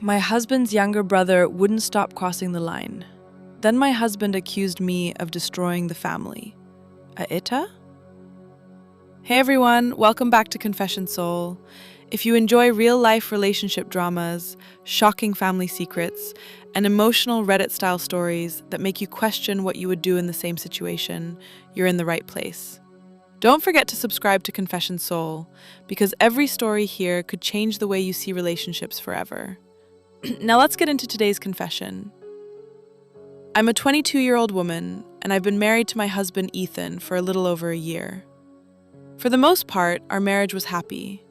My husband's younger brother wouldn't stop crossing the line. Then my husband accused me of destroying the family. AITA? Hey everyone, welcome back to Confession Soul. If you enjoy real-life relationship dramas, shocking family secrets, and emotional Reddit-style stories that make you question what you would do in the same situation, you're in the right place. Don't forget to subscribe to Confession Soul, because every story here could change the way you see relationships forever. Now let's get into today's confession. I'm a 22-year-old woman, and I've been married to my husband Ethan for a little over a year. For the most part, our marriage was happy.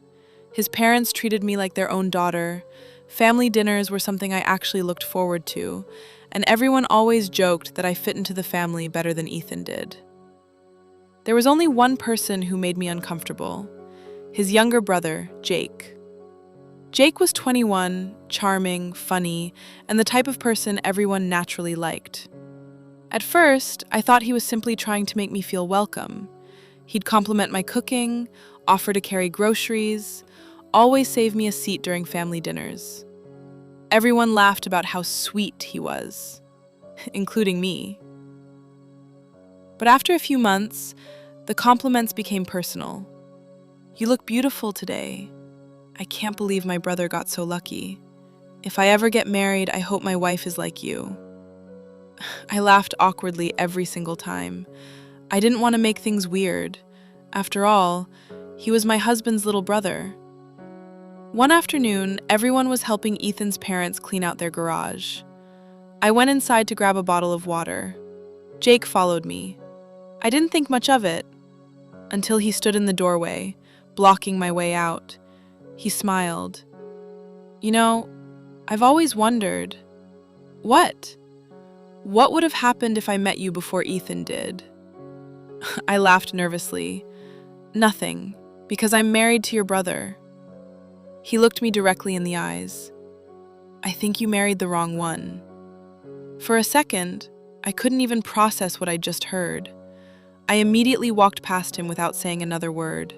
His parents treated me like their own daughter, family dinners were something I actually looked forward to, and everyone always joked that I fit into the family better than Ethan did. There was only one person who made me uncomfortable: his younger brother, Jake. Jake was 21, charming, funny, and the type of person everyone naturally liked. At first, I thought he was simply trying to make me feel welcome. He'd compliment my cooking, offer to carry groceries, always save me a seat during family dinners. Everyone laughed about how sweet he was, including me. But after a few months, the compliments became personal. "You look beautiful today. I can't believe my brother got so lucky. If I ever get married, I hope my wife is like you." I laughed awkwardly every single time. I didn't want to make things weird. After all, he was my husband's little brother. One afternoon, everyone was helping Ethan's parents clean out their garage. I went inside to grab a bottle of water. Jake followed me. I didn't think much of it until he stood in the doorway, blocking my way out. He smiled. "You know, I've always wondered." "What?" "What would have happened if I met you before Ethan did?" I laughed nervously. "Nothing, because I'm married to your brother." He looked me directly in the eyes. "I think you married the wrong one." For a second, I couldn't even process what I'd just heard. I immediately walked past him without saying another word.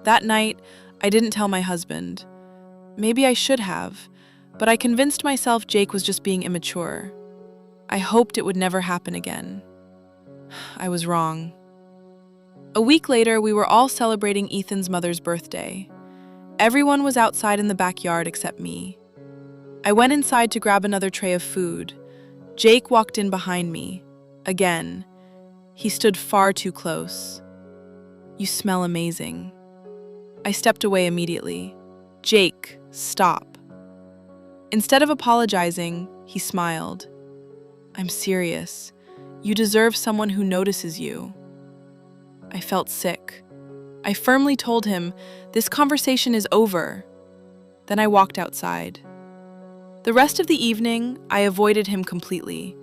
That night, I didn't tell my husband. Maybe I should have, but I convinced myself Jake was just being immature. I hoped it would never happen again. I was wrong. A week later, we were all celebrating Ethan's mother's birthday. Everyone was outside in the backyard except me. I went inside to grab another tray of food. Jake walked in behind me. Again. He stood far too close. "You smell amazing." I stepped away immediately. "Jake, stop." Instead of apologizing, he smiled. "I'm serious. You deserve someone who notices you." I felt sick. I firmly told him, "This conversation is over." Then I walked outside. The rest of the evening, I avoided him completely.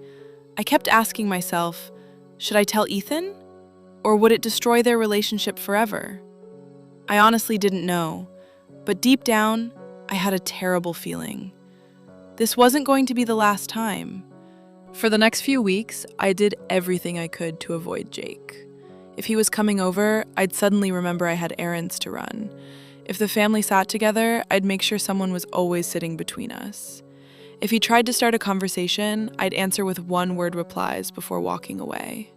I kept asking myself, should I tell Ethan? Or would it destroy their relationship forever? I honestly didn't know, but deep down, I had a terrible feeling. This wasn't going to be the last time. For the next few weeks, I did everything I could to avoid Jake. If he was coming over, I'd suddenly remember I had errands to run. If the family sat together, I'd make sure someone was always sitting between us. If he tried to start a conversation, I'd answer with one-word replies before walking away.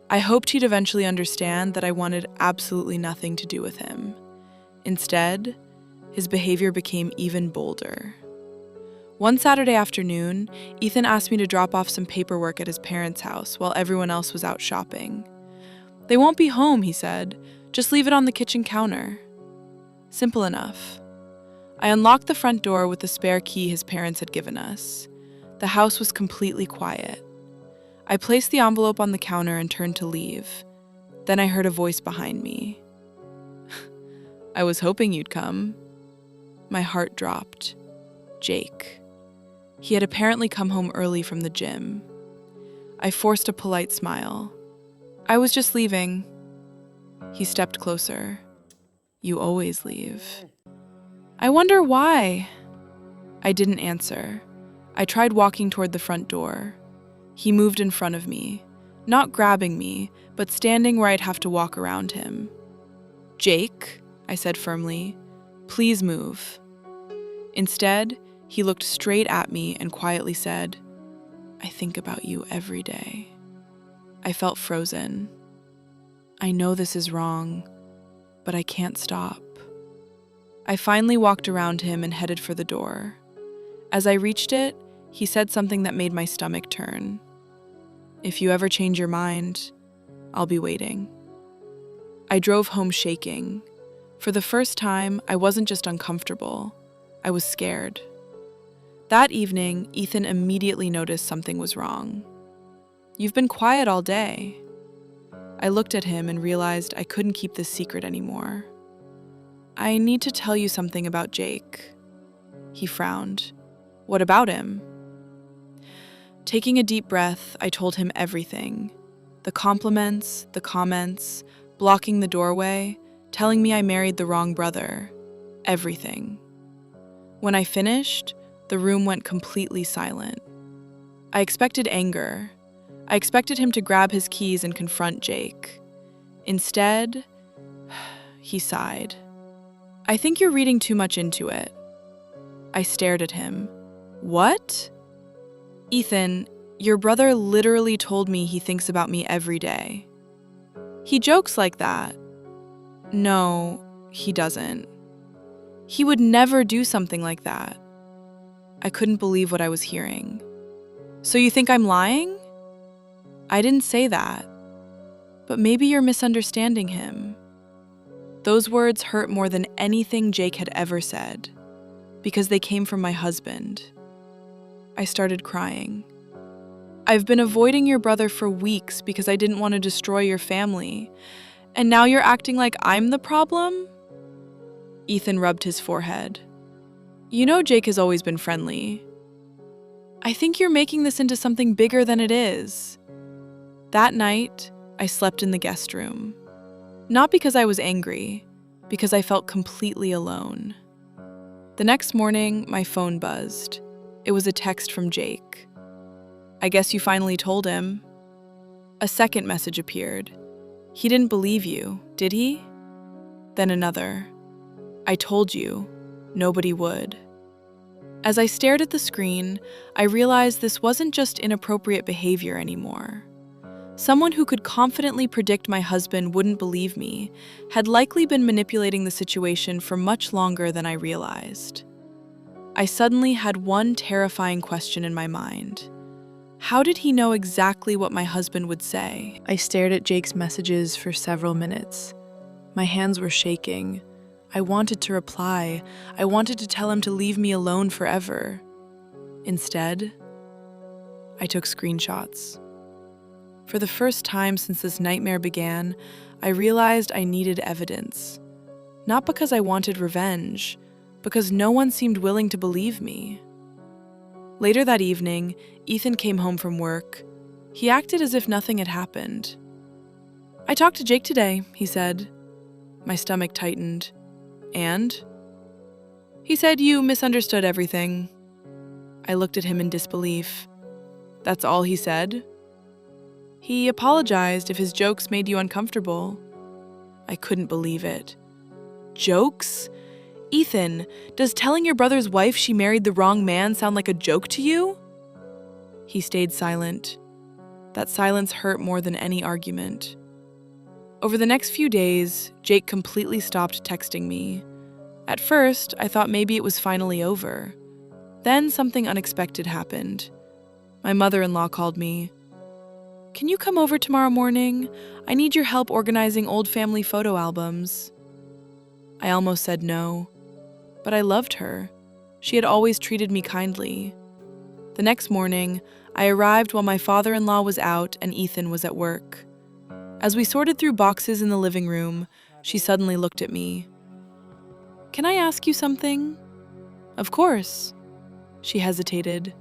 I hoped he'd eventually understand that I wanted absolutely nothing to do with him. Instead, his behavior became even bolder. One Saturday afternoon, Ethan asked me to drop off some paperwork at his parents' house while everyone else was out shopping. "They won't be home," he said. "Just leave it on the kitchen counter." Simple enough. I unlocked the front door with the spare key his parents had given us. The house was completely quiet. I placed the envelope on the counter and turned to leave. Then I heard a voice behind me. "I was hoping you'd come." My heart dropped. Jake. He had apparently come home early from the gym. I forced a polite smile. "I was just leaving." He stepped closer. "You always leave." "I wonder why." I didn't answer. I tried walking toward the front door. He moved in front of me, not grabbing me, but standing where I'd have to walk around him. "Jake," I said firmly, "please move." Instead, he looked straight at me and quietly said, "I think about you every day." I felt frozen. I know this is wrong, but I can't stop. I finally walked around him and headed for the door. As I reached it, he said something that made my stomach turn. "If you ever change your mind, I'll be waiting." I drove home shaking. For the first time, I wasn't just uncomfortable, I was scared. That evening, Ethan immediately noticed something was wrong. "You've been quiet all day." I looked at him and realized I couldn't keep this secret anymore. "I need to tell you something about Jake." He frowned. "What about him?" Taking a deep breath, I told him everything. The compliments, the comments, blocking the doorway, telling me I married the wrong brother. Everything. When I finished, the room went completely silent. I expected anger. I expected him to grab his keys and confront Jake. Instead, he sighed. "I think you're reading too much into it." I stared at him. "What?" "Ethan, your brother literally told me he thinks about me every day." "He jokes like that." "No, he doesn't. He would never do something like that." I couldn't believe what I was hearing. "So you think I'm lying?" "I didn't say that. But maybe you're misunderstanding him." Those words hurt more than anything Jake had ever said, because they came from my husband. I started crying. "I've been avoiding your brother for weeks because I didn't want to destroy your family, and now you're acting like I'm the problem?" Ethan rubbed his forehead. "You know Jake has always been friendly. I think you're making this into something bigger than it is." That night, I slept in the guest room. Not because I was angry, because I felt completely alone. The next morning, my phone buzzed. It was a text from Jake. "I guess you finally told him." A second message appeared. "He didn't believe you, did he?" Then another. "I told you, nobody would." As I stared at the screen, I realized this wasn't just inappropriate behavior anymore. Someone who could confidently predict my husband wouldn't believe me had likely been manipulating the situation for much longer than I realized. I suddenly had one terrifying question in my mind. How did he know exactly what my husband would say? I stared at Jake's messages for several minutes. My hands were shaking. I wanted to reply. I wanted to tell him to leave me alone forever. Instead, I took screenshots. For the first time since this nightmare began, I realized I needed evidence. Not because I wanted revenge, because no one seemed willing to believe me. Later that evening, Ethan came home from work. He acted as if nothing had happened. "I talked to Jake today," he said. My stomach tightened. "And?" "He said you misunderstood everything." I looked at him in disbelief. "That's all he said?" "He apologized if his jokes made you uncomfortable." I couldn't believe it. Jokes? Ethan, does telling your brother's wife she married the wrong man sound like a joke to you? He stayed silent. That silence hurt more than any argument. Over the next few days, Jake completely stopped texting me. At first, I thought maybe it was finally over. Then something unexpected happened. My mother-in-law called me. "Can you come over tomorrow morning? I need your help organizing old family photo albums." I almost said no, but I loved her. She had always treated me kindly. The next morning, I arrived while my father-in-law was out and Ethan was at work. As we sorted through boxes in the living room, she suddenly looked at me. "Can I ask you something?" "Of course." She hesitated.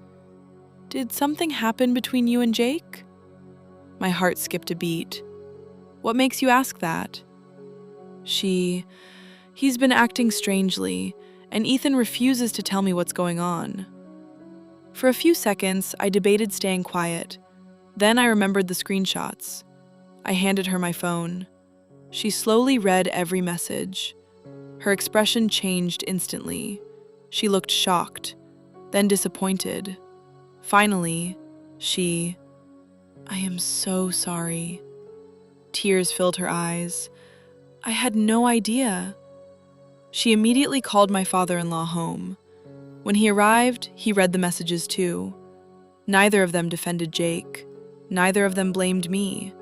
"Did something happen between you and Jake?" My heart skipped a beat. "What makes you ask that?" He's been acting strangely, and Ethan refuses to tell me what's going on." For a few seconds, I debated staying quiet. Then I remembered the screenshots. I handed her my phone. She slowly read every message. Her expression changed instantly. She looked shocked, then disappointed. Finally, I am so sorry. Tears filled her eyes. I had no idea. She immediately called my father-in-law home. When he arrived, he read the messages too. Neither of them defended Jake. Neither of them blamed me.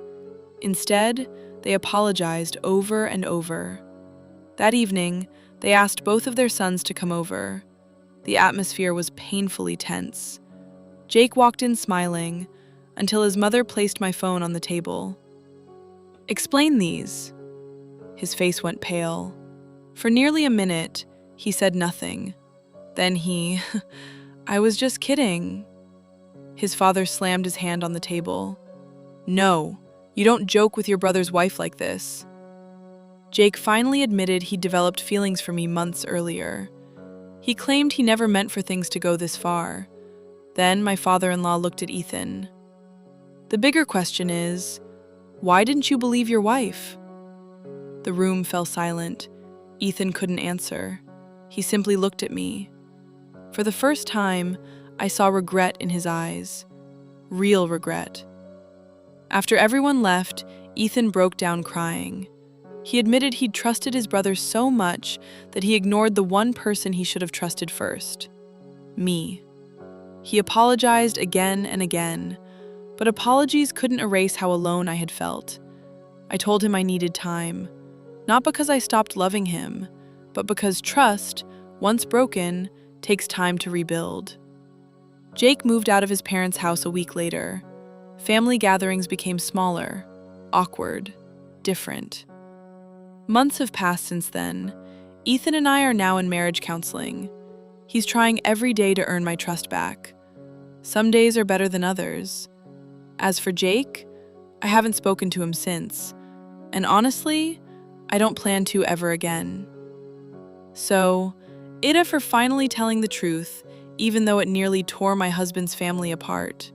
Instead, they apologized over and over. That evening, they asked both of their sons to come over. The atmosphere was painfully tense. Jake walked in smiling, until his mother placed my phone on the table. "Explain these." His face went pale. For nearly a minute, he said nothing. Then I was just kidding. His father slammed his hand on the table. "No, you don't joke with your brother's wife like this." Jake finally admitted he'd developed feelings for me months earlier. He claimed he never meant for things to go this far. Then my father-in-law looked at Ethan. "The bigger question is, why didn't you believe your wife?" The room fell silent. Ethan couldn't answer. He simply looked at me. For the first time, I saw regret in his eyes. Real regret. After everyone left, Ethan broke down crying. He admitted he'd trusted his brother so much that he ignored the one person he should have trusted first. Me. He apologized again and again, but apologies couldn't erase how alone I had felt. I told him I needed time, not because I stopped loving him, but because trust, once broken, takes time to rebuild. Jake moved out of his parents' house a week later. Family gatherings became smaller, awkward, different. Months have passed since then. Ethan and I are now in marriage counseling. He's trying every day to earn my trust back. Some days are better than others. As for Jake, I haven't spoken to him since, and honestly, I don't plan to ever again. So, AITA for finally telling the truth, even though it nearly tore my husband's family apart.